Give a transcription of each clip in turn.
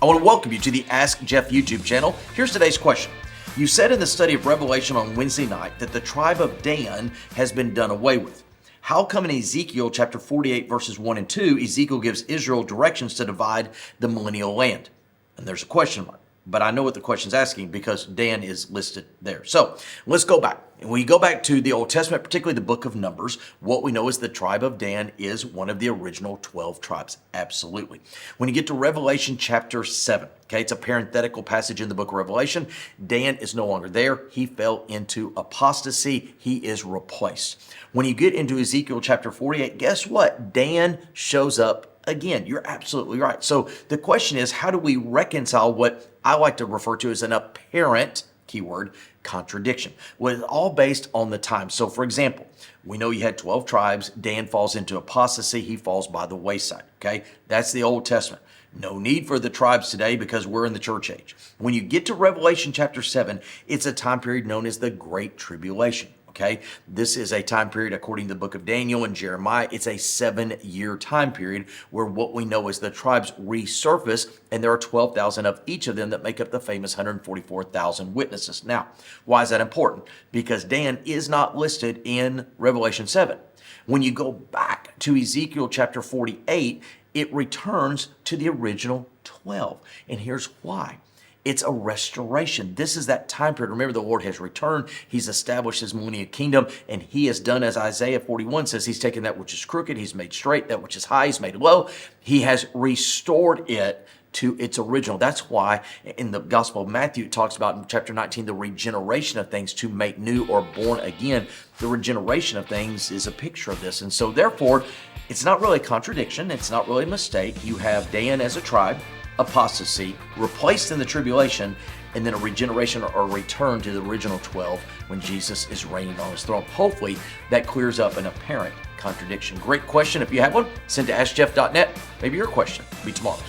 I want to welcome you to the Ask Jeff YouTube channel. Here's today's question. You said in the study of Revelation on Wednesday night that the tribe of Dan has been done away with. How come in Ezekiel chapter 48 verses 1 and 2, Ezekiel gives Israel directions to divide the millennial land? And there's a question mark. But I know what the question's asking because Dan is listed there. So let's go back. And when you go back to the Old Testament, particularly the book of Numbers, what we know is the tribe of Dan is one of the original 12 tribes. Absolutely. When you get to Revelation chapter 7, okay, it's a parenthetical passage in the book of Revelation. Dan is no longer there. He fell into apostasy. He is replaced. When you get into Ezekiel chapter 48, guess what? Dan shows up again. You're absolutely right. So the question is, how do we reconcile what I like to refer to as an apparent, keyword, contradiction? Well, it's all based on the time. So for example, we know you had 12 tribes. Dan falls into apostasy. He falls by the wayside. Okay. That's the Old Testament. No need for the tribes today because we're in the church age. When you get to Revelation chapter 7, it's a time period known as the Great Tribulation. Okay, this is a time period, according to the book of Daniel and Jeremiah, it's a 7-year time period where what we know is the tribes resurface, and there are 12,000 of each of them that make up the famous 144,000 witnesses. Now, why is that important? Because Dan is not listed in Revelation 7. When you go back to Ezekiel chapter 48, it returns to the original 12. And here's why. It's a restoration. This is that time period. Remember, the Lord has returned. He's established his millennial kingdom, and he has done as Isaiah 41 says. He's taken that which is crooked, he's made straight. That which is high, he's made low. He has restored it to its original. That's why in the Gospel of Matthew, it talks about in chapter 19, the regeneration of things to make new or born again. The regeneration of things is a picture of this. And so therefore, it's not really a contradiction. It's not really a mistake. You have Dan as a tribe, apostasy, replaced in the tribulation, and then a regeneration or a return to the original 12 when Jesus is reigning on his throne. Hopefully that clears up an apparent contradiction. Great question. If you have one, send to askjeff.net. Maybe your question will be tomorrow's.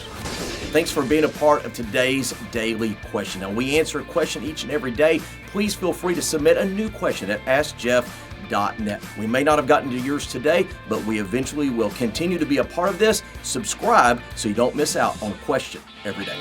Thanks for being a part of today's daily question. Now, we answer a question each and every day. Please feel free to submit a new question at askjeff.net. We may not have gotten to yours today, but we eventually will continue to be a part of this. Subscribe so you don't miss out on a question every day.